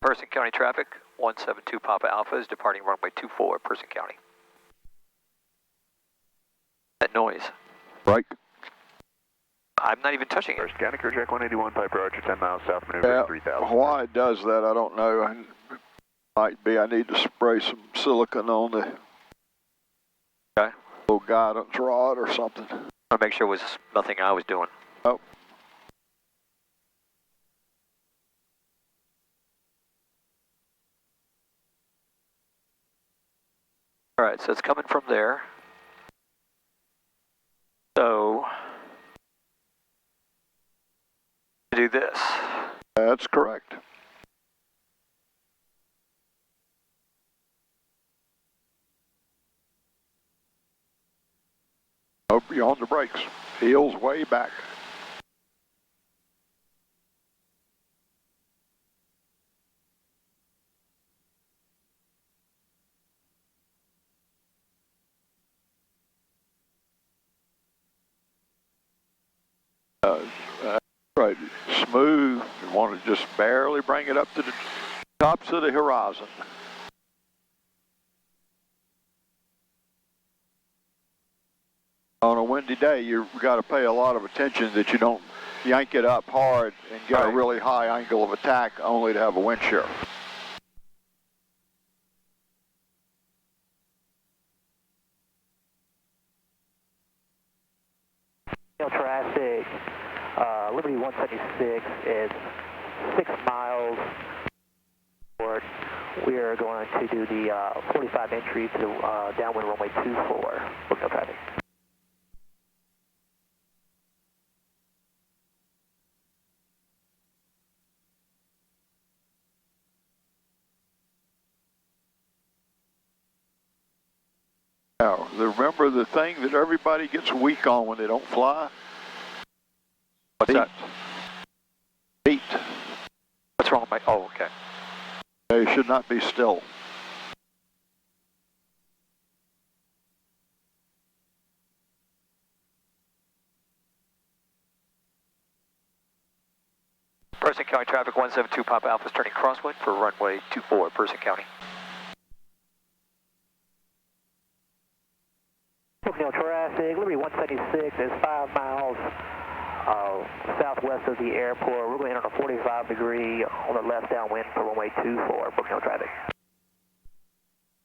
Person County traffic, 172 Papa Alpha is departing runway 24, Person County. That noise. Right. I'm not even touching it. Person County, Clear Jack 181, Piper Archer, 10 miles south, maneuver 3000. Why it does that, I don't know. Might be I need to spray some silicone on the little guidance rod or something. I want to make sure it was nothing I was doing. Oh. All right, so it's coming from there. So, do this. That's correct. Oh, you're on the brakes. Heels way back. Right, smooth. You want to just barely bring it up to the tops of the horizon. On a windy day, you've got to pay a lot of attention that you don't yank it up hard and get a really high angle of attack only to have a wind shear. Traffic, Liberty 176 is 6 miles forward. We are going to do the 45 entry to downwind runway 24. Look no traffic. Now, remember the thing that everybody gets weak on when they don't fly? What's that? Feet. What's wrong with my, oh, okay. They should not be still. Person County traffic, 172 Papa Alpha is turning crosswind for runway 24, Person County. Brookdale traffic, Liberty 176 is 5 miles southwest of the airport. We're going to enter on a 45 degree on the left downwind for runway 24, Brookdale traffic.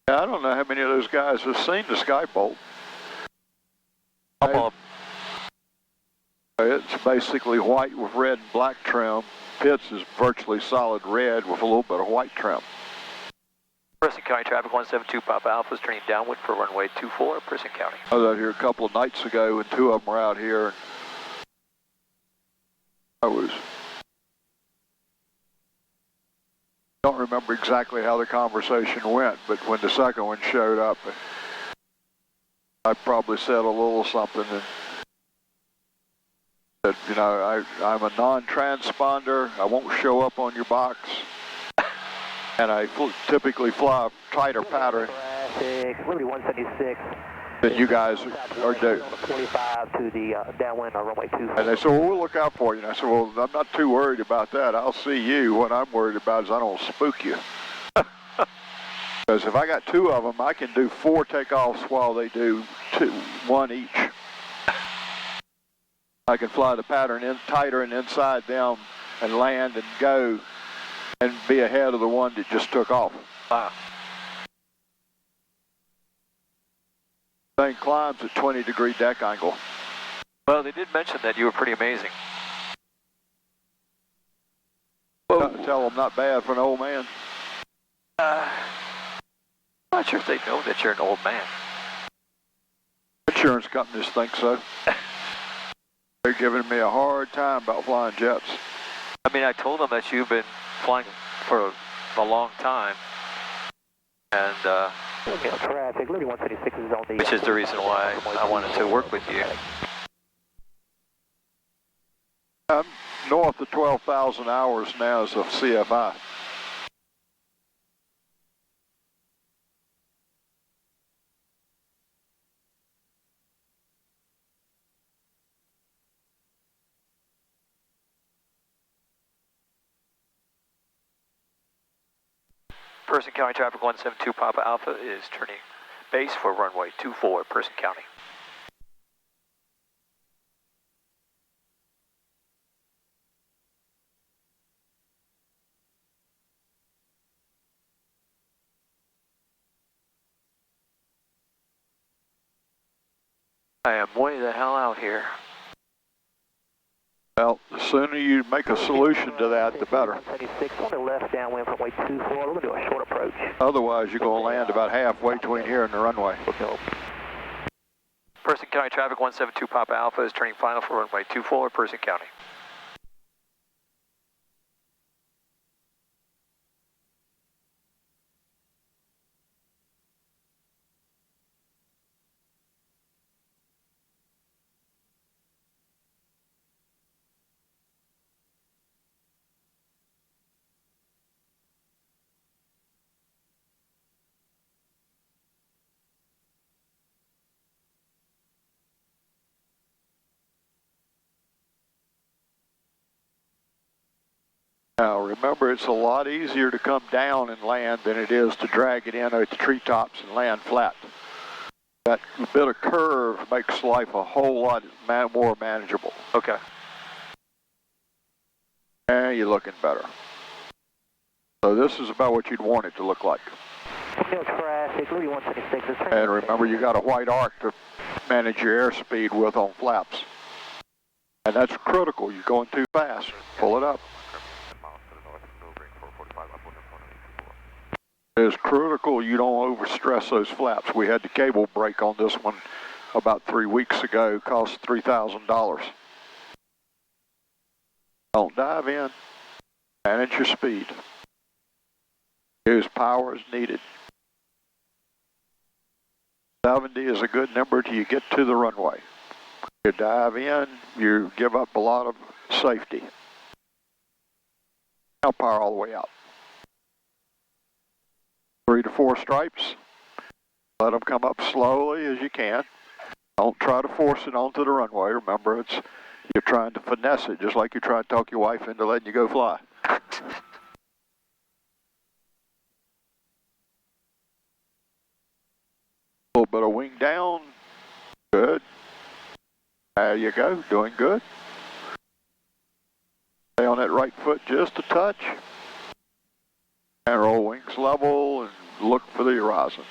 I don't know how many of those guys have seen the Skybolt. It's basically white with red and black trim. Pitts is virtually solid red with a little bit of white trim. Person County traffic, 172 Papa Alpha is turning downwind for runway 24, Person County. I was out here a couple of nights ago and two of them were out here. I don't remember exactly how the conversation went, but when the second one showed up, I probably said a little something and said, you know, I'm a non-transponder. I won't show up on your box. And I typically fly a tighter pattern Liberty 176 than you guys are doing. 45 to the downwind on runway 24. And they said, well, we'll look out for you. And I said, well, I'm not too worried about that. I'll see you. What I'm worried about is I don't spook you. Because if I got two of them, I can do 4 takeoffs while they do 1 each. I can fly the pattern in tighter and inside them and land and go and be ahead of the one that just took off. Wow. Thing climbs at 20-degree deck angle. Well, they did mention that you were pretty amazing. Tell them not bad for an old man. I'm not sure if they know that you're an old man. Insurance companies think so. They're giving me a hard time about flying jets. I mean, I told them that you've been flying for a long time, and traffic, Liberty 176 is on the... which is the reason why I wanted to work with you. I'm north of 12,000 hours now as a CFI. Person County Traffic 172 Papa Alpha is turning base for runway 24, Person County. I am way the hell out here. Well, the sooner you make a solution to that, the better. 176 on the left downwind from runway 24. We're going to do a short approach. Otherwise, you're going to land about halfway between here and the runway. Person County Traffic 172 Papa Alpha is turning final for runway 24, Person County. Now, remember, it's a lot easier to come down and land than it is to drag it in at the treetops and land flat. That bit of curve makes life a whole lot more manageable. Okay. And you're looking better. So this is about what you'd want it to look like. No traffic, Louis 176. And remember, you got a white arc to manage your airspeed with on flaps. And that's critical. You're going too fast. Pull it up. It's critical you don't overstress those flaps. We had the cable break on this one about 3 weeks ago. Cost $3,000. Don't dive in. Manage your speed. Use power as needed. 70 is a good number till you get to the runway. You dive in, you give up a lot of safety. Now power all the way out. 3 to 4 stripes. Let them come up slowly as you can. Don't try to force it onto the runway. Remember, you're trying to finesse it, just like you're trying to talk your wife into letting you go fly. A little bit of wing down. Good. There you go. Doing good. Stay on that right foot just a touch. And roll wings level and look for the horizon.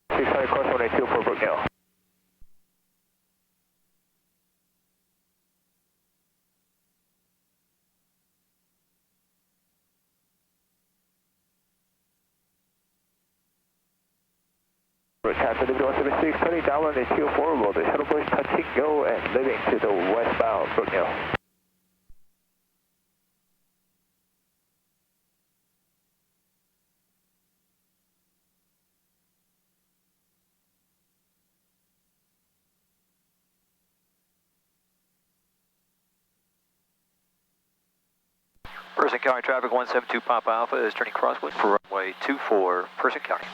Sorry, course 182 for Brookdale. Captain Liberty 176, turning downwind at 204, will the shuttle bus touching go and leaving to the westbound Brookdale. Person County Traffic 172 Papa Alpha is turning crosswind for runway 24, Person County.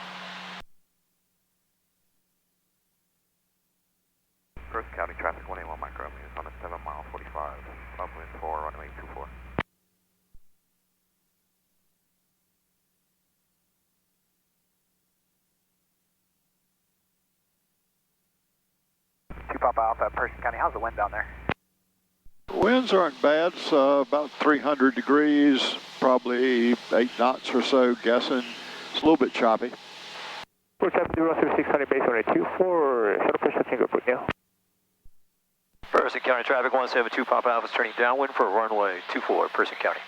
Person County Traffic 181 micro, is on a 7 mile 45, upwind for runway 24. Papa Alpha, Person County, how's the wind down there? Winds aren't bad. It's about 300 degrees, probably 8 knots or so, guessing. It's a little bit choppy. We're Captain 03600 base on a 24, shuttle push touching go Brookdale. Person County Traffic 172 Papa Alpha is turning downwind for runway 24, Person County.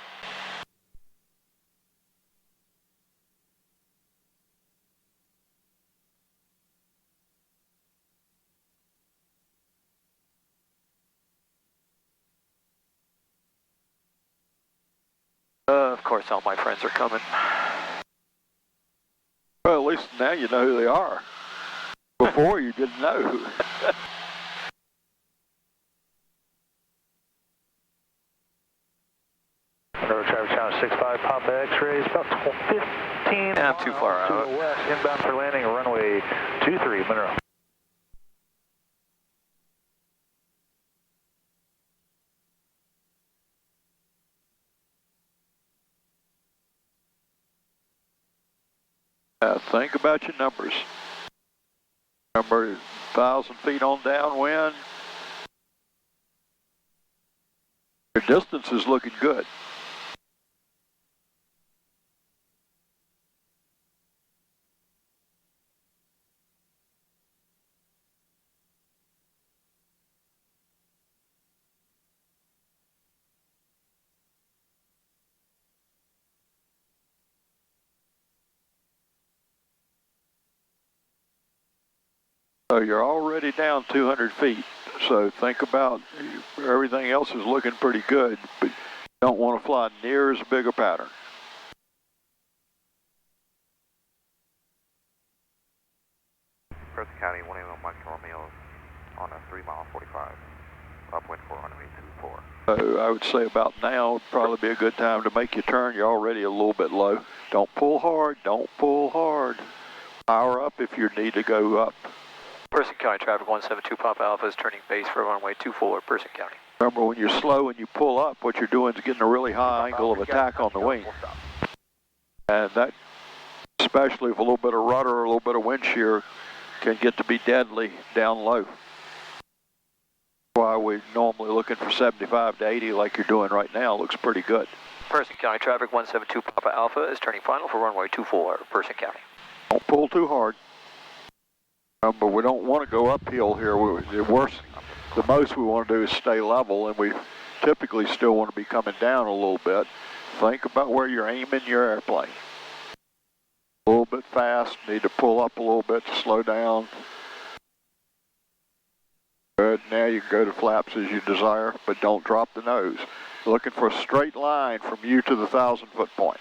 Of course, all my friends are coming. Well, at least now you know who they are. Before you didn't know. Channel 65 Papa X-rays, about 15 Yeah, I'm too far miles to out. the west, inbound for landing, runway 23, Monroe. Think about your numbers. Remember, 1,000 feet on downwind. Your distance is looking good. So you're already down 200 feet. So think about everything else is looking pretty good, but you don't want to fly near as big a pattern. Person County 181 Mike Romeo on a 3 mile 45. Upwind 4 runway 24. So I would say about now would probably be a good time to make your turn. You're already a little bit low. Don't pull hard. Don't pull hard. Power up if you need to go up. Person County Traffic 172 Papa Alpha is turning base for runway 24, Person County. Remember, when you're slow and you pull up, what you're doing is getting a really high angle of attack on the wing. And that, especially with a little bit of rudder or a little bit of wind shear, can get to be deadly down low. That's why we're normally looking for 75 to 80 like you're doing right now. Looks pretty good. Person County Traffic 172 Papa Alpha is turning final for runway 24, Person County. Don't pull too hard. But we don't want to go uphill here. The most we want to do is stay level, and we typically still want to be coming down a little bit. Think about where you're aiming your airplane. A little bit fast, need to pull up a little bit to slow down. Good, now you can go to flaps as you desire, but don't drop the nose. Looking for a straight line from you to the 1,000-foot point.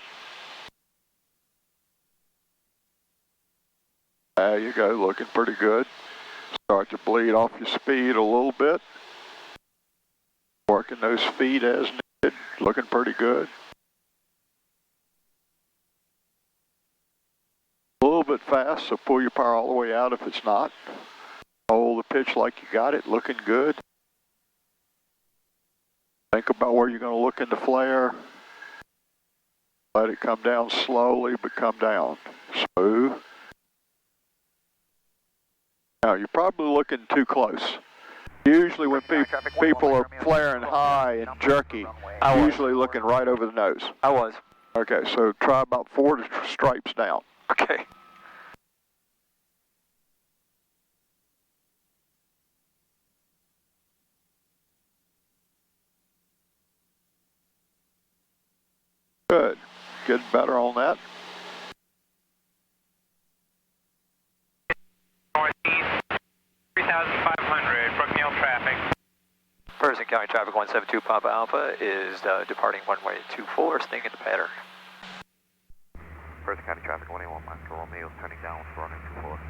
There you go, looking pretty good. Start to bleed off your speed a little bit. Working those feet as needed, looking pretty good. A little bit fast, so pull your power all the way out if it's not. Hold the pitch like you got it, looking good. Think about where you're going to look in the flare. Let it come down slowly, but come down. Smooth. Now, you're probably looking too close. Usually when people are flaring high and jerky, usually looking right over the nose. I was. Okay, so try about 4 stripes down. Okay. Good. Getting better on that. Northeast, 3,500, Brookneal traffic. Person County Traffic 172 Papa Alpha is departing runway 24, staying in the pattern. Person County Traffic 181 Mike Romeo turning down for runway 24.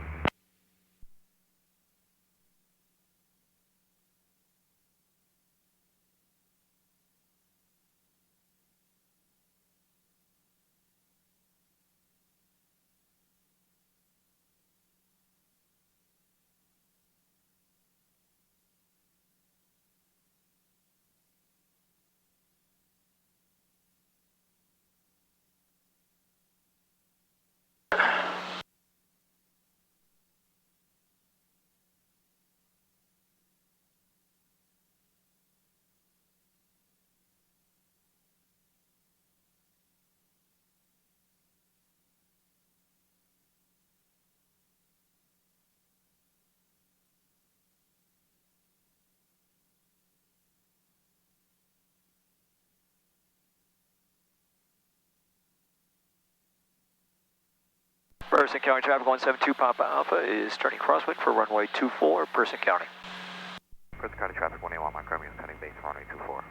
Person County Traffic 172 Papa Alpha is turning crosswind for runway 24, Person County. Person County Traffic 181 Mike Romeo turning base for runway 24.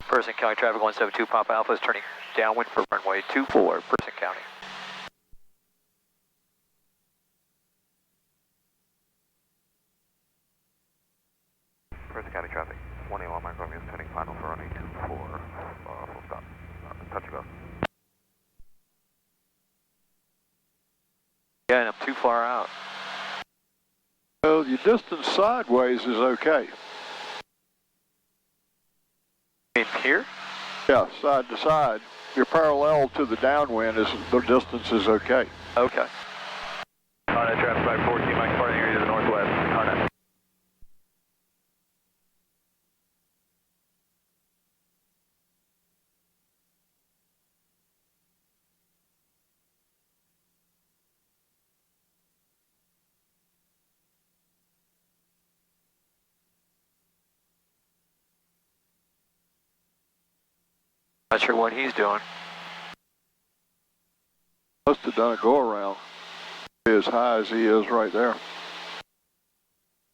Person County Traffic 172 Papa Alpha is turning downwind for runway 24, Person County. Person County Traffic 181 Mike Romeo is turning final for runway 24, full stop. Touch and go. Yeah, and I'm too far out. Well, your distance sideways is okay. In here? Yeah, side to side. You're parallel to the downwind, the distance is okay. Okay. Harnett traffic 514 Mike departing area to the northwest. Harnett. Not sure what he's doing. Must have done a go-around. As high as he is right there.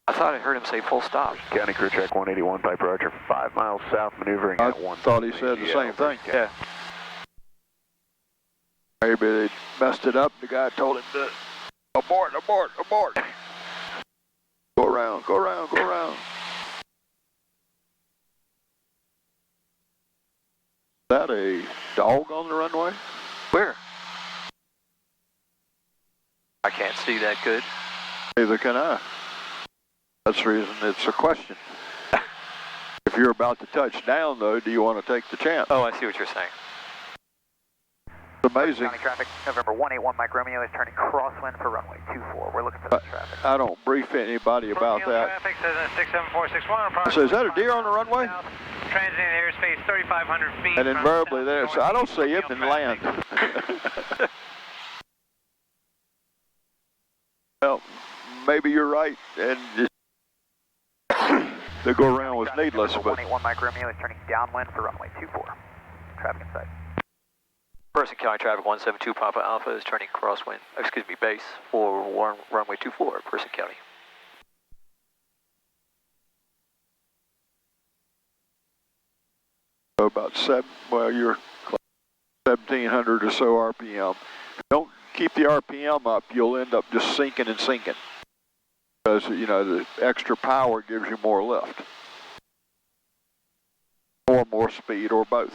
I thought I heard him say full stop. County Crew Track 181 Piper Archer 5 miles south, maneuvering I at 1. thought he said the same thing. Yeah. Maybe they messed it up. The guy told him to abort, abort, abort. Go around, go around, go around. Is that a dog on the runway? Where? I can't see that good. Neither can I. That's the reason it's a question. If you're about to touch down, though, do you want to take the chance? Oh, I see what you're saying. It's amazing. County traffic, November 181 Mike Romeo is turning crosswind for runway 24. We're looking for that traffic. I don't brief anybody about that. Traffic says 67461. So is that a deer on the runway? Transiting airspace 3,500 feet. And invariably there, so I don't see him in land. Well, maybe you're right, and the go-around was needless, but 181 Mike Romeo is turning downwind for runway 24. Traffic in sight. Person County Traffic 172 Papa Alpha is turning crosswind, base for runway 24, Person County. about you're 1,700 or so RPM. Don't keep the RPM up, you'll end up just sinking and sinking. Because, you know, the extra power gives you more lift. Or more speed, or both.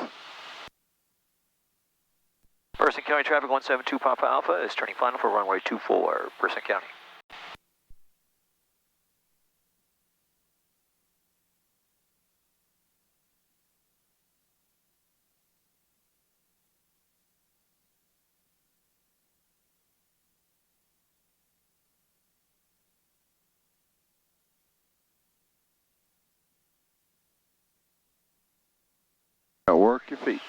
Person County Traffic 172 Papa Alpha is turning final for runway 24, Person County. Now work your feet.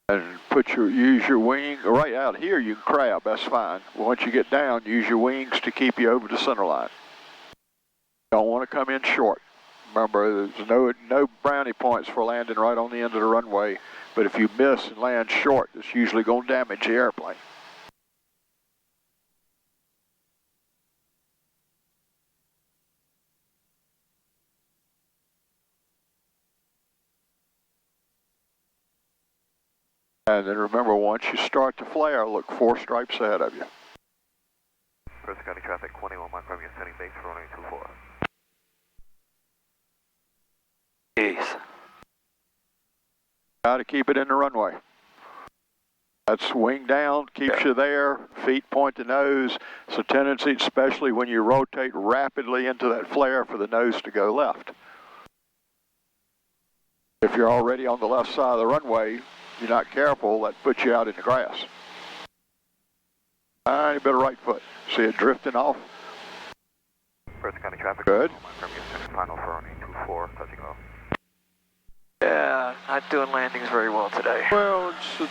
And use your wing, right out here you can crab, that's fine. Once you get down, use your wings to keep you over the center line. Don't want to come in short. Remember, there's no brownie points for landing right on the end of the runway, but if you miss and land short, it's usually going to damage the airplane. And then remember, once you start to flare, look 4 stripes ahead of you. Person County Traffic 21 Mike Romeo setting base for runway 24. Jeez. Got to keep it in the runway. That's wing down, keeps you there, feet point to nose. It's a tendency, especially when you rotate rapidly into that flare, for the nose to go left. If you're already on the left side of the runway, you're not careful, that puts you out in the grass. Tiny bit of right foot. See it drifting off? Person County Traffic. Good. Mike Romeo setting final for runway 24, touching off. Yeah, not doing landings very well today. Well, it's a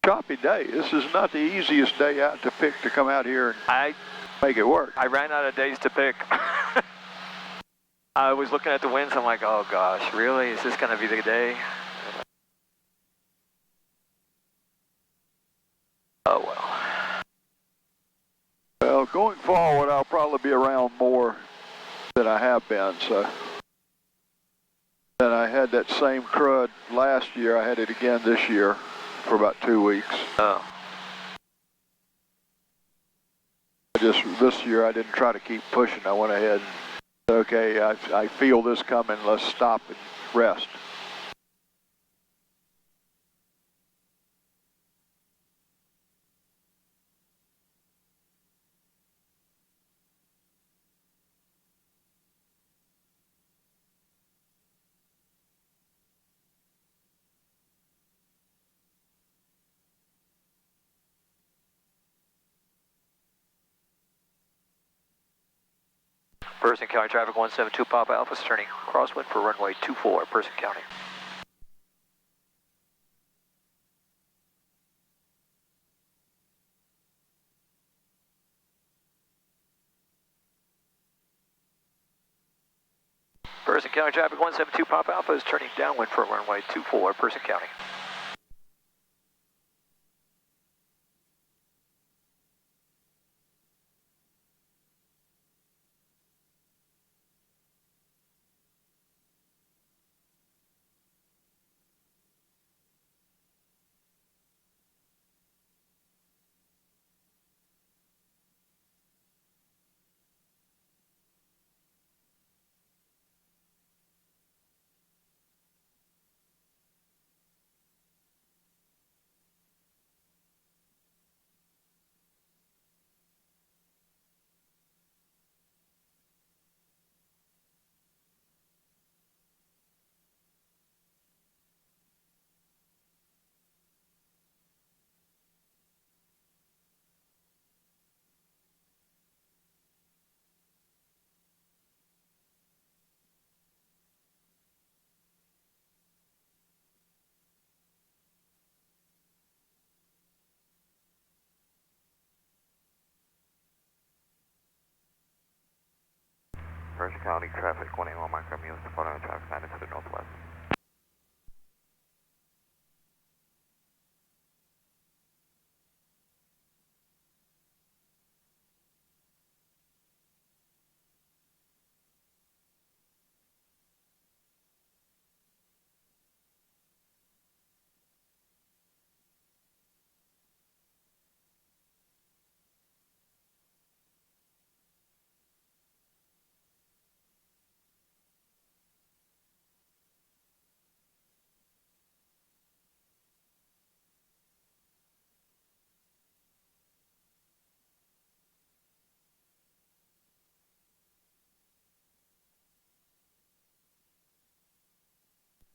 choppy day. This is not the easiest day out to pick to come out here and make it work. I ran out of days to pick. I was looking at the winds, I'm like, oh gosh, really? Is this going to be the day? Oh well. going forward, I'll probably be around more than I have been, so. And I had that same crud last year. I had it again this year for about 2 weeks. Oh. This year I didn't try to keep pushing. I went ahead and said, okay, I feel this coming. Let's stop and rest. Person County traffic 172 Papa Alpha is turning crosswind for runway 24, Person County. Person County traffic 172 Papa Alpha is turning downwind for runway 24, Person County. Person County traffic 181 micrometers, departing traffic 90 to the northwest.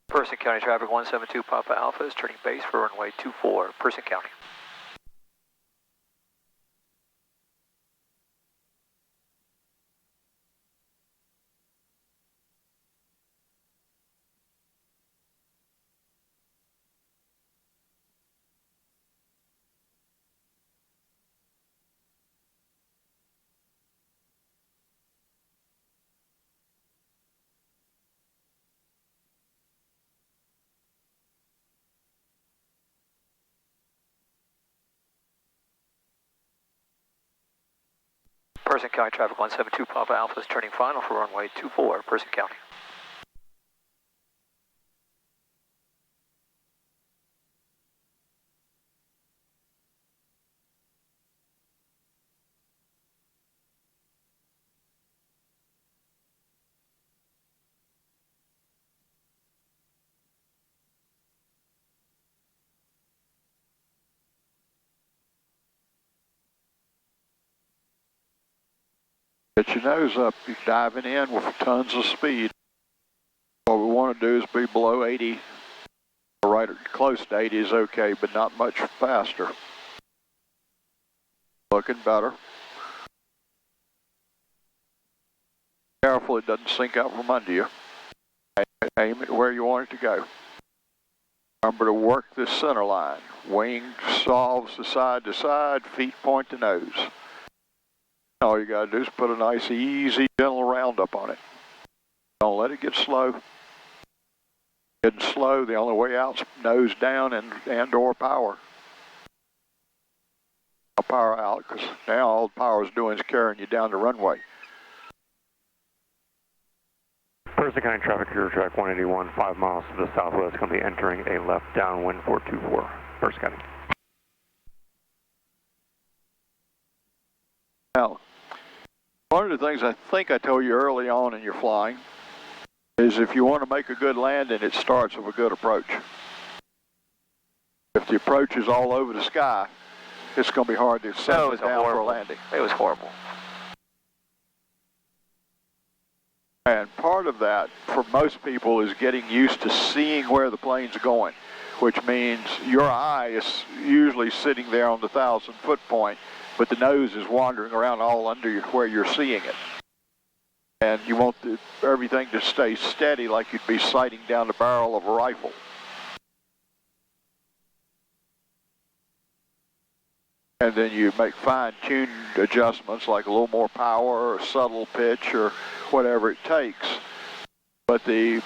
Person County traffic 172 Papa Alpha is turning base for runway 24, Person County. Person County traffic 172 Papa Alpha is turning final for runway 24, Person County. Get your nose up. You're diving in with tons of speed. What we want to do is be below 80. Right close to 80 is okay, but not much faster. Looking better. Careful it doesn't sink out from under you. Aim it where you want it to go. Remember to work this center line. Wing solves to side, feet point to nose. All you got to do is put a nice, easy, gentle roundup on it. Don't let it get slow. Getting slow, the only way out's nose down and or power. I'll power out, because now all the power is doing is carrying you down the runway. Person County traffic, Clear Track 181, 5 miles to the southwest, going to be entering a left downwind 424. Person County. Now, one of the things I think I told you early on in your flying is if you want to make a good landing, it starts with a good approach. If the approach is all over the sky, it's going to be hard to settle it down for a landing. It was horrible. And part of that, for most people, is getting used to seeing where the plane's going, which means your eye is usually sitting there on the 1,000-foot point, but the nose is wandering around all under you where you're seeing it. And you want everything to stay steady like you'd be sighting down the barrel of a rifle. And then you make fine-tuned adjustments like a little more power or subtle pitch or whatever it takes. But and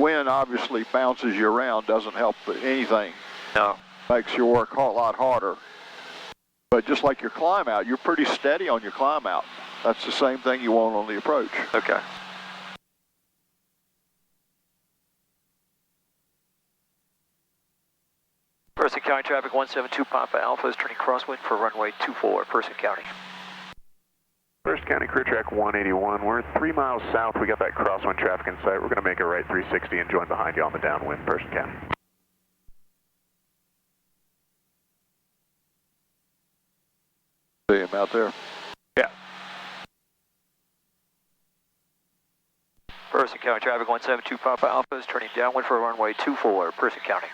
wind obviously bounces you around, doesn't help anything. No. Makes you work a lot harder. But just like your climb out, you're pretty steady on your climb out. That's the same thing you want on the approach. Okay. Person County traffic 172 Papa Alpha is turning crosswind for runway 24, Person County. First County Clear Track 181, we're 3 miles south, we got that crosswind traffic in sight, we're going to make a right 360 and join behind you on the downwind, Person County. See him out there? Yeah. Person County traffic 172 Papa Alpha is turning downwind for runway 24, Person County.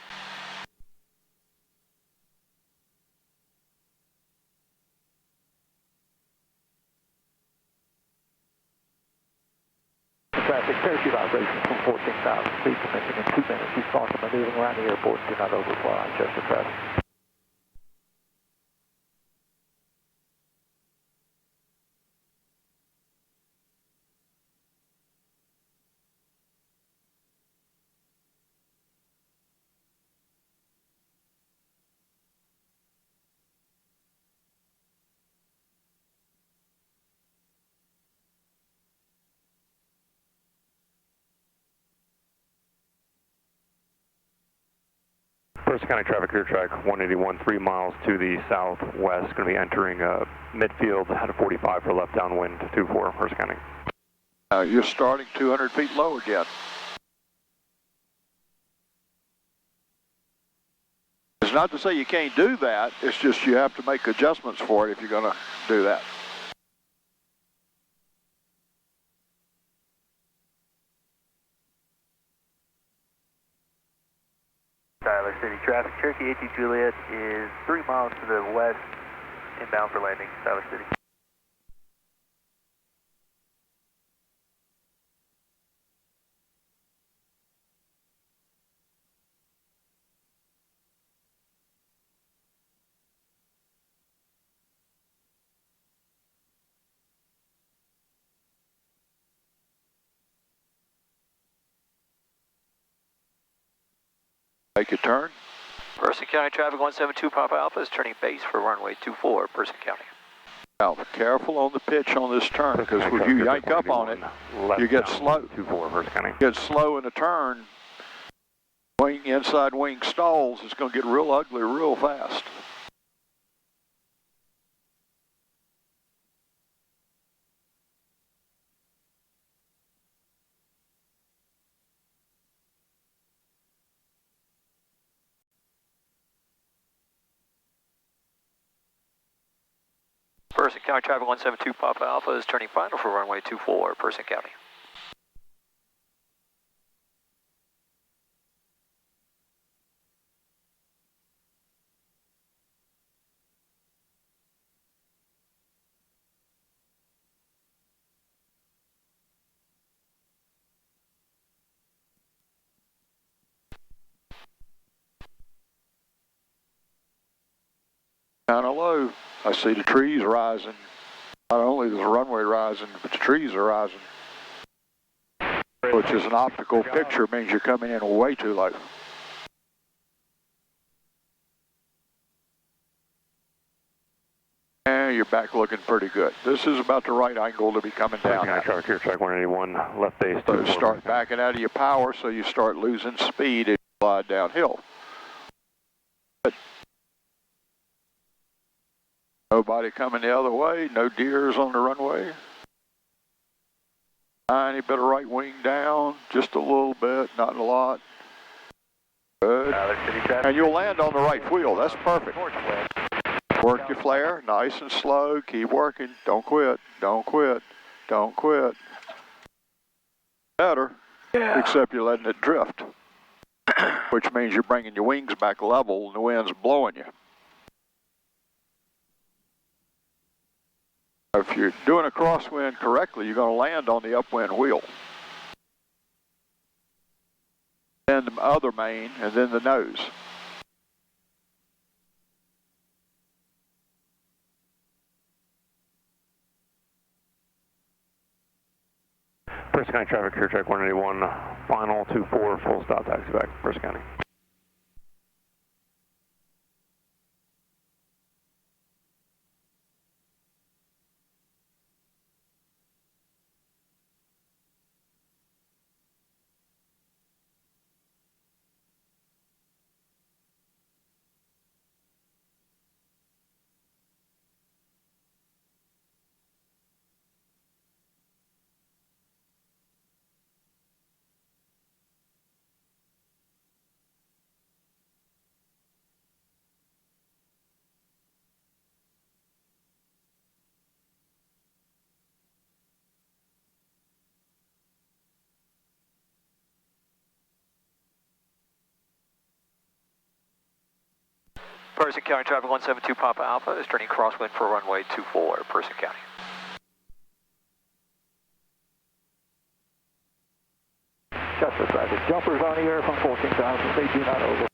Traffic, parachute operations from 14,000 feet commencing in 2 minutes. Response to maneuvering around the airport and do not overfly. Just the traffic. First County traffic, Clear Track 181, 3 miles to the southwest, going to be entering midfield at a 45 for left downwind 24, First County. You're starting 200 feet low again. It's not to say you can't do that, it's just you have to make adjustments for it if you're going to do that. Tyler City traffic, Cherokee 82 Juliet is 3 miles to the west, inbound for landing, Tyler City. Make a turn. Person County traffic 172 Papa Alpha is turning base for runway 24, Person County. Now, be careful on the pitch on this turn, because if you yank up on it, you get slow. 24, First County. Get slow in the turn, inside wing stalls, it's going to get real ugly real fast. Person County traffic 172 Papa Alpha is turning final for runway 24, Person County. Kind of low. I see the trees rising. Not only is the runway rising, but the trees are rising. Which is an optical picture, means you're coming in way too low. And you're back looking pretty good. This is about the right angle to be coming down. Traffic here, track 181, left base. So start backing out of your power so you start losing speed as you slide downhill. But nobody coming the other way, no deers on the runway. Tiny bit of right wing down, just a little bit, not a lot. Good. And you'll land on the right wheel, that's perfect. Work your flare, nice and slow, keep working, don't quit, don't quit, don't quit. Better, except you're letting it drift, which means you're bringing your wings back level and the wind's blowing you. If you're doing a crosswind correctly, you're going to land on the upwind wheel. Then the other main, and then the nose. First County traffic here, track 181, final 24, full stop taxi back, First County. Person County traffic 172 Papa Alpha is turning crosswind for runway 24, Person County. Chester traffic, jumpers on the air from 14,000, they do not over.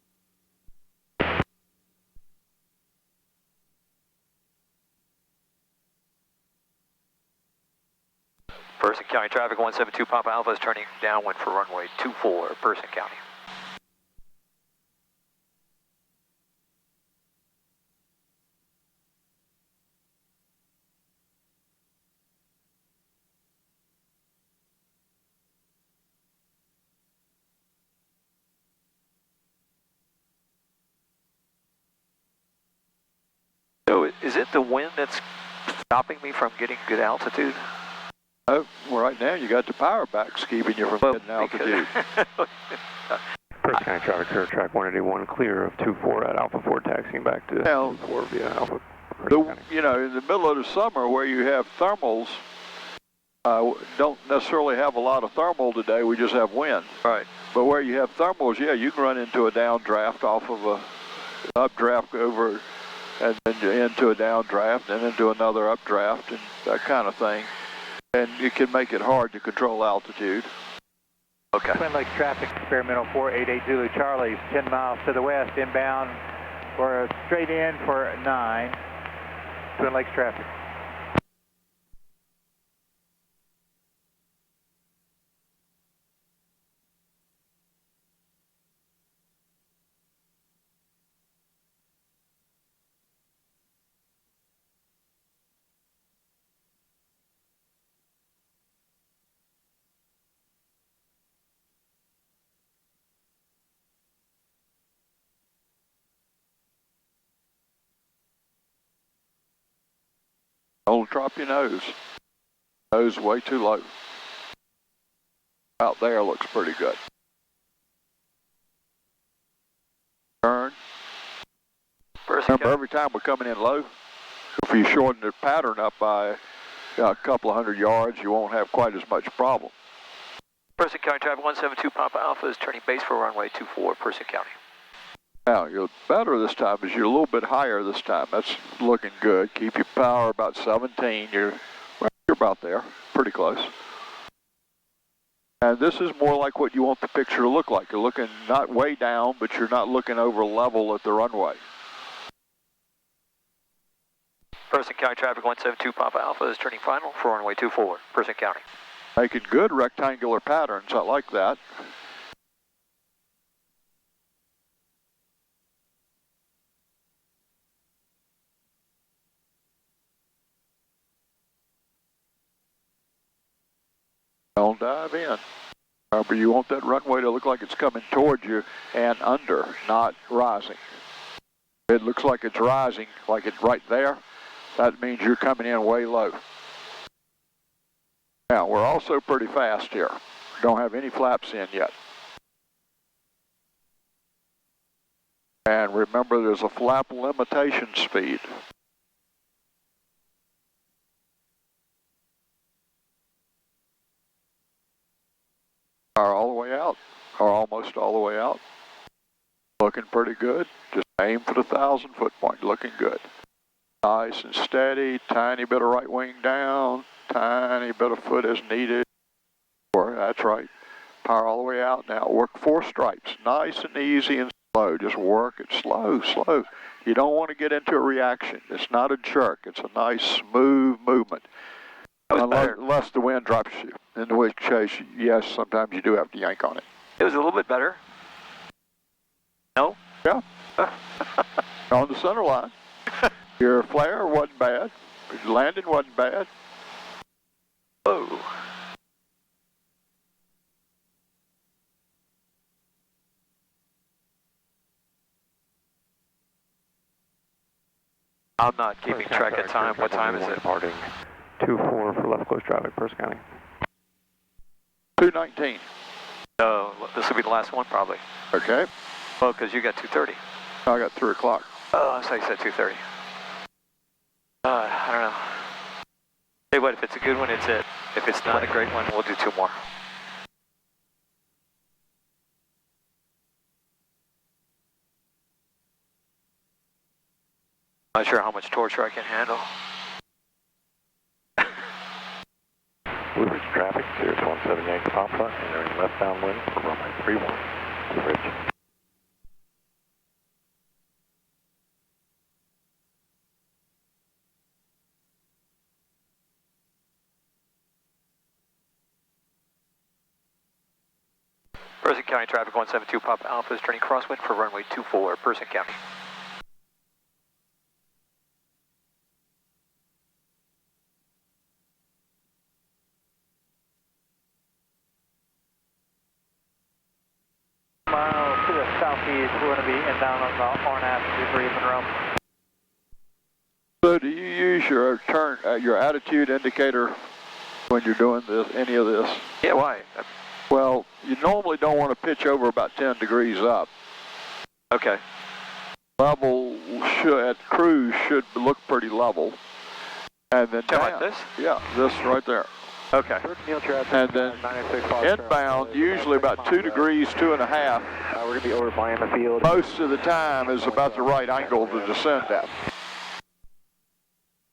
Person County traffic 172 Papa Alpha is turning downwind for runway 24, Person County. So is it the wind that's stopping me from getting good altitude? Oh, well, right now you got the power backs keeping you from getting altitude. First County traffic here, track 181, clear of 24 at Alpha 4, taxiing back to Now, 4 via Alpha. you know, in the middle of the summer where you have thermals, don't necessarily have a lot of thermal today, we just have wind. Right. But where you have thermals, yeah, you can run into a downdraft off of a updraft over and then into a downdraft and into another updraft and that kind of thing. And it can make it hard to control altitude. Okay. Twin Lakes traffic, experimental 488 Zulu Charlie, 10 miles to the west, inbound for straight in for 9. Twin Lakes traffic. Don't drop your nose. Nose way too low. Out there looks pretty good. Turn. Remember, every time we're coming in low, if you shorten the pattern up by a couple of 100 yards, you won't have quite as much problem. Person County traffic 172 Papa Alpha is turning base for runway 24, Person County. Now, you're better this time is you're a little bit higher this time. That's looking good. Keep your power about 17. You're about there, pretty close. And this is more like what you want the picture to look like. You're looking not way down, but you're not looking over level at the runway. Person County traffic 172 Papa Alpha is turning final for runway 24, Person County. Making good rectangular patterns. I like that. Don't dive in. Remember, you want that runway to look like it's coming towards you and under, not rising. It looks like it's rising, like it's right there. That means you're coming in way low. Now, we're also pretty fast here. Don't have any flaps in yet. And remember, there's a flap limitation speed. Are all the way out, or almost all the way out. Looking pretty good. Just aim for the 1,000-foot point. Looking good. Nice and steady. Tiny bit of right wing down. Tiny bit of foot as needed. That's right. Power all the way out now. Work 4 stripes. Nice and easy and slow. Just work it slow, slow. You don't want to get into a reaction. It's not a jerk. It's a nice, smooth movement. Unless the wind drops you. In which case, yes, sometimes you do have to yank on it. It was a little bit better. No? Yeah. On the center line. Your flare wasn't bad. Your landing wasn't bad. Oh. I'm not keeping track of time. What time is it? Departing 2-4 for left close traffic, Purse County. 2:19. So this will be the last one probably. Okay. Well, because you got 2:30. I got 3 o'clock. Oh, I thought you said 2:30. I don't know. Hey, what, if it's a good one, it's it. If it's not a great one, we'll do 2 more. Not sure how much torture I can handle. Blue Ridge traffic, Cirrus 17 Yankee Papa, entering left downwind for runway 31, Blue Ridge. Person County traffic 172 Papa Alpha is turning crosswind for runway 24, Person County. Miles to the southeast, we're going to be inbound on the RNAV debrief and roam. So do you use your turn, your attitude indicator when you're doing this, any of this? Yeah, why? Well, you normally don't want to pitch over about 10 degrees up. Okay. Level should, at cruise should look pretty level. And then How down. about this? Yeah, this right there. Okay. And then inbound, usually about 2 degrees, 2.5. We're going to be overflying the field. Most of the time is about the right angle to descend at.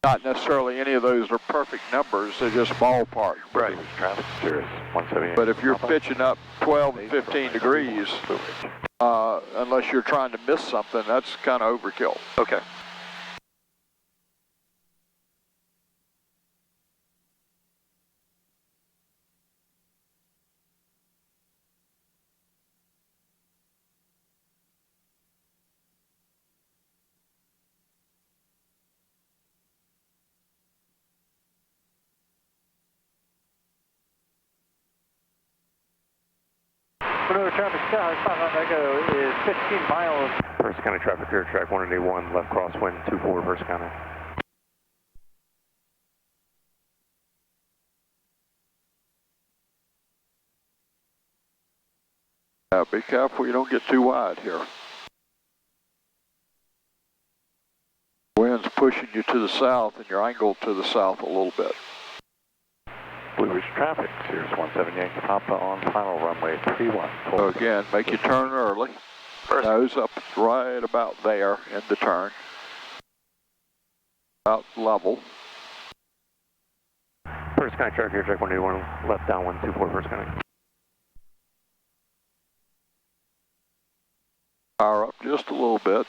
Not necessarily any of those are perfect numbers, they're just ballpark. Right. Traffic, Cirrus 178. But if you're pitching up 12 and 15 degrees, unless you're trying to miss something, that's kind of overkill. Okay. Maneuver traffic sky, 5 Echo is 15 miles. Purse County traffic, air track 181, left crosswind 24, Purse County. Be careful you don't get too wide here. Wind's pushing you to the south and you're angled to the south a little bit. Blue Ridge traffic, Cirrus 17 Yankee Papa on final runway 31. So again, make your turn early. Nose up right about there in the turn. About level. Purse County traffic, air track 181, left downwind 24, Purse County. Power up just a little bit.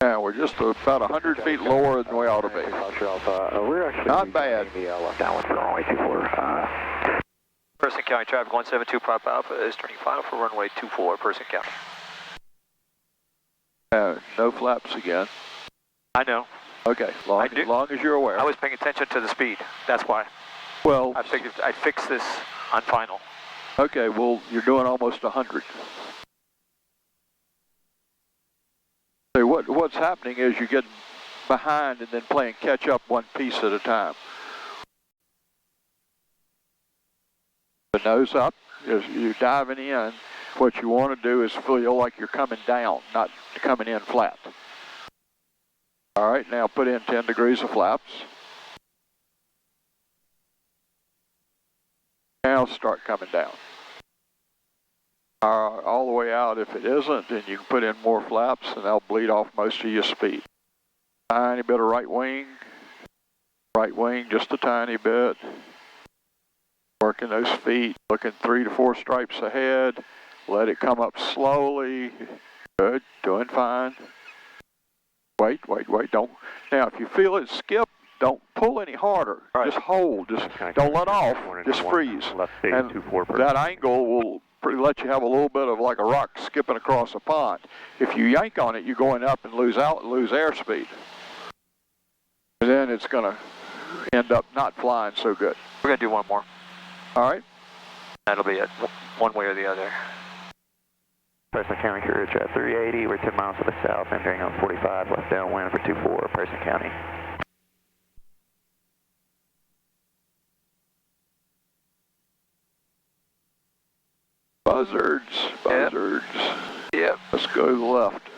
And we're just about 100 feet lower than we ought to be. We're actually Not bad. the left downwind for runway 24. Person County traffic 172 Papa Alpha is turning final for runway 24, Person County. No flaps again. I know. Okay, long as you're aware. I was paying attention to the speed. That's why. Well, I figured I'd fix this on final. okay, well, you're doing almost 100. So what's happening is you get behind and then playing catch up one piece at a time. The nose up, as you're diving in, what you want to do is feel like you're coming down, not coming in flat. All right, now put in 10 degrees of flaps. Now start coming down. All the way out. If it isn't, then you can put in more flaps and they'll bleed off most of your speed. Tiny bit of right wing, just a tiny bit. Working those feet, looking 3 to 4 stripes ahead. Let it come up slowly. Good, doing fine. Wait, don't. Now, if you feel it skip, don't pull any harder. Right. Just hold, just don't let off, just freeze. And that angle will let you have a little bit of like a rock skipping across a pond. If you yank on it, you're going up and lose airspeed. And then it's going to end up not flying so good. We're going to do one more. All right? That'll be it, one way or the other. Person County Courage at 380, we're 10 miles to the south, entering on 45, left downwind for 24, Person County. Buzzards. Yep. Let's go to the left.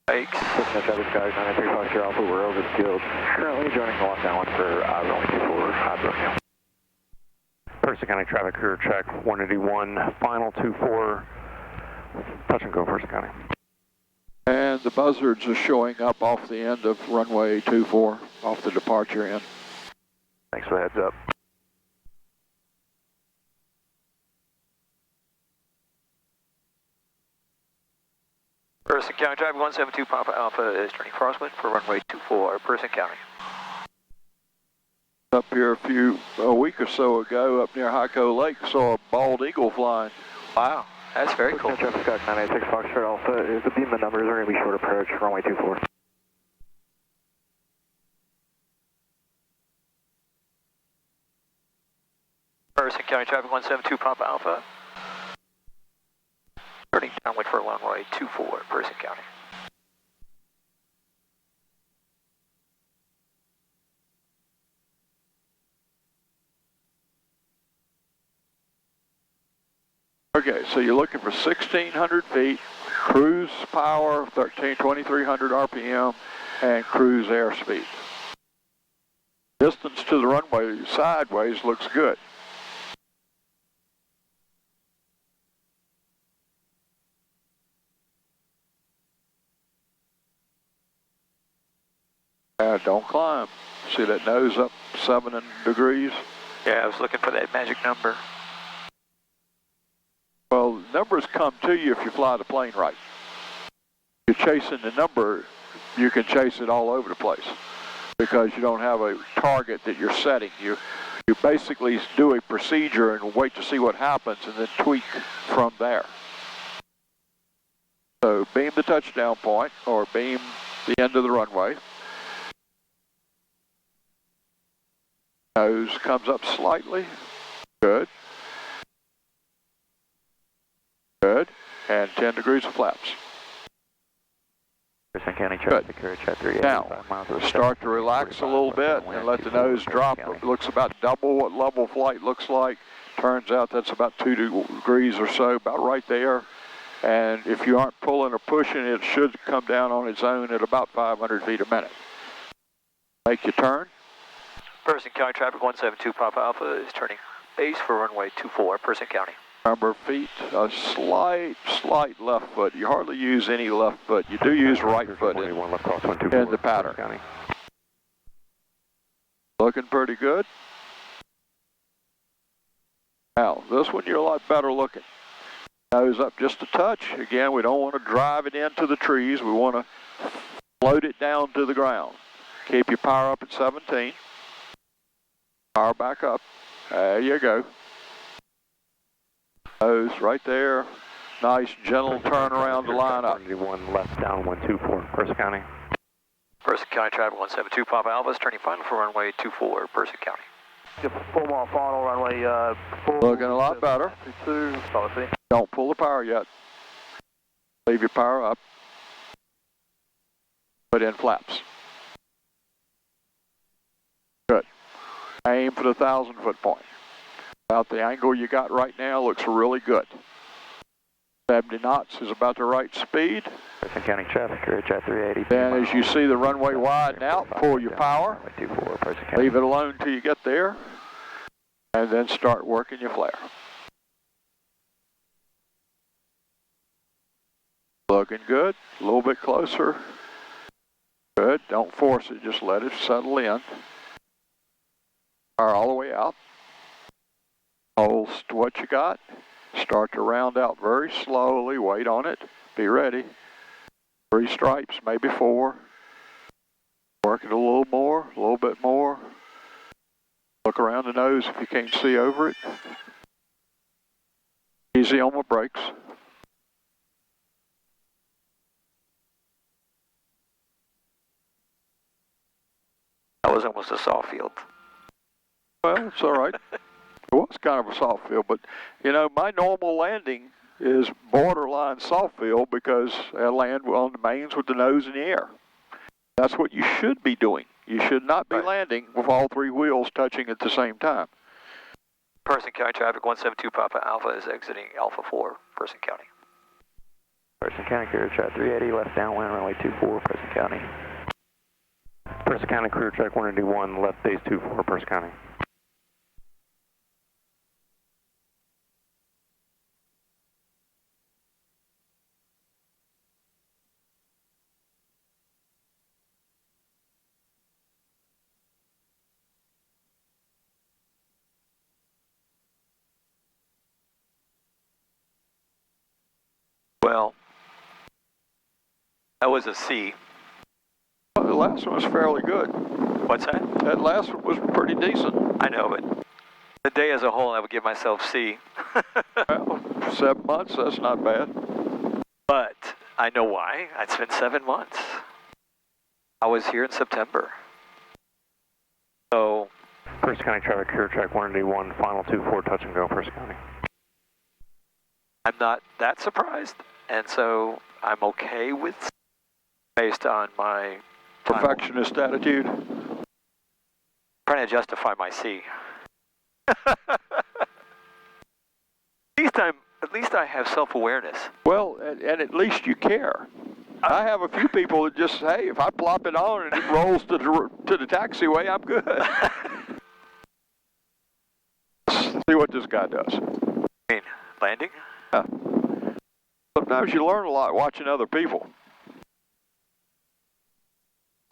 Thanks. Traffic skies 93 Foxtrot Alpha, we're over the field. Currently joining the left downwind for runway 24, Brooklyn. Person County traffic career check 181, final 24, touch and go Person County. And the buzzards are showing up off the end of runway 24, off the departure end. Thanks for the heads up. Person County traffic 172 Papa Alpha is turning crosswind for runway 24, Person County. Up here a week or so ago, up near Hyco Lake, saw a bald eagle flying. Wow, that's very cool. Traffic sky 986 Foxtrot Alpha, the beam of numbers are going to be short approach, runway 24. Person County traffic 172 Papa Alpha. Turning downwind for runway 24, Person County. Okay, so you're looking for 1,600 feet, cruise power, 2,300 RPM, and cruise airspeed. Distance to the runway sideways looks good. Don't climb. See that nose up 7 degrees? Yeah, I was looking for that magic number. Well, numbers come to you if you fly the plane right. If you're chasing the number, you can chase it all over the place because you don't have a target that you're setting. You basically do a procedure and wait to see what happens and then tweak from there. So beam the touchdown point or beam the end of the runway. Nose comes up slightly. Good. Good. And 10 degrees of flaps. Person County traffic courage at 385 Now, miles of start to relax a little bit and let the nose drop. It looks about double what level flight looks like. Turns out that's about 2 degrees or so, about right there. And if you aren't pulling or pushing, it should come down on its own at about 500 feet a minute. Make your turn. Person County traffic 172 Papa Alpha is turning base for runway 24, Person County. Remember, feet, a slight left foot. You hardly use any left foot. You do use right foot in the pattern. Looking pretty good. Now, this one you're a lot better looking. Nose up just a touch. Again, we don't want to drive it into the trees. We want to float it down to the ground. Keep your power up at 17. Power back up. There you go. Nose right there. Nice gentle turn around to line up. 181 left down 124, Person County. Person County traffic 172 Papa Alpha is turning final for runway 24, Person County. Full mile final, runway Looking a lot better. 22, Solid City. Don't pull the power yet. Leave your power up. Put in flaps. Good. Aim for the 1,000-foot point. About the angle you got right now looks really good. 70 knots is about the right speed. Person County traffic, Courage at 380. Then as you see the runway widen out, pull your power. 24, Person County. Leave it alone till you get there. And then start working your flare. Looking good. A little bit closer. Good. Don't force it. Just let it settle in. Power all the way out. Hold what you got. Start to round out very slowly. Wait on it. Be ready. 3 stripes, maybe 4. Work it a little more, a little bit more. Look around the nose if you can't see over it. Easy on my brakes. That was almost a soft field. Well, it's all right. It was kind of a soft field, but you know, my normal landing is borderline soft field because I land on the mains with the nose in the air. That's what you should be doing. You should not be landing with all 3 wheels touching at the same time. Person County traffic 172 Papa Alpha is exiting Alpha 4, Person County. Person County Career Check 380, left downwind, runway 24, Person County. Person County Career Check 181, left base 24, Person County. Well, that was a C. Well, the last one was fairly good. What's that? That last one was pretty decent. I know, but the day as a whole, I would give myself C. Well, 7 months, that's not bad. But I know why. It's been 7 months. I was here in September. So, Person County traffic, Career Check 181, final 24, touch and go, Person County. I'm not that surprised, and so I'm okay with C based on my Perfectionist attitude. trying to justify my C. At least I have self-awareness. Well, and at least you care. I have a few people that just, hey, if I plop it on and it rolls to the taxiway, I'm good. See what this guy does. I mean, landing? Yeah. Sometimes you learn a lot watching other people.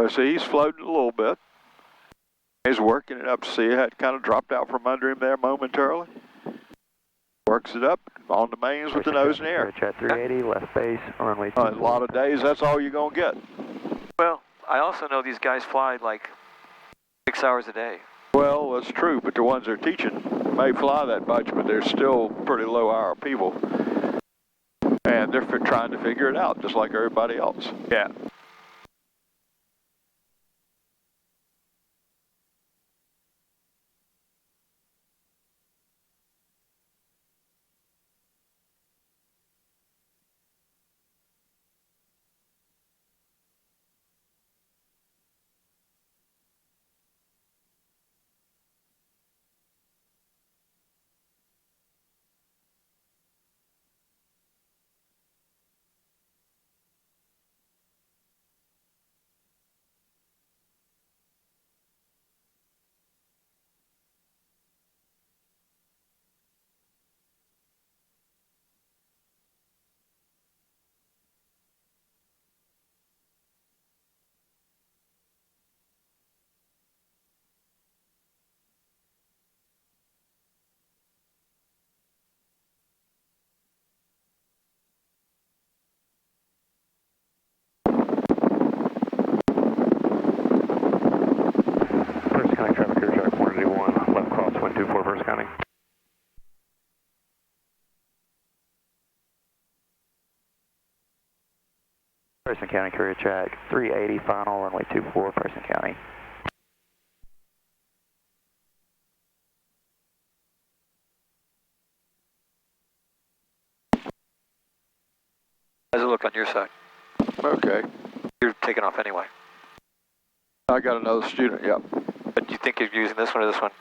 See, he's floating a little bit. He's working it up. See, it had kind of dropped out from under him there momentarily. Works it up on the mains with the nose in the air. Chat 380, left base, runway 2. A lot of days, that's all you're going to get. Well, I also know these guys fly like 6 hours a day. Well, that's true, but the ones they're teaching may fly that much, but they're still pretty low-hour people. And they're trying to figure it out, just like everybody else. Yeah. Person County Career Check, 380 final, runway 24, Person County. How does it look on your side? Okay. You're taking off anyway. I got another student, yep. But do you think you're using this one or this one?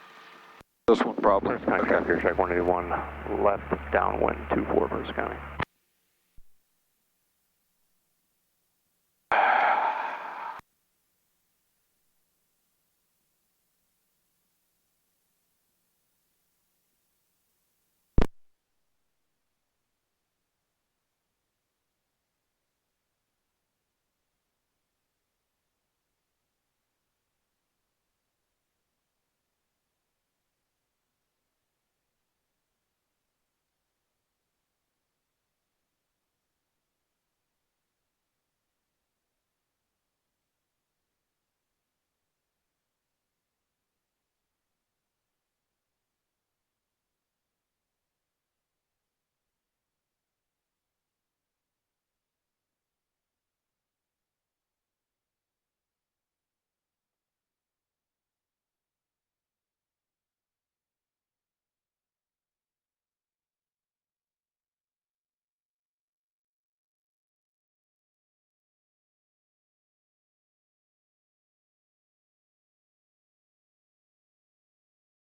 This one probably. Person County Career Check 181, left downwind 24, Person County.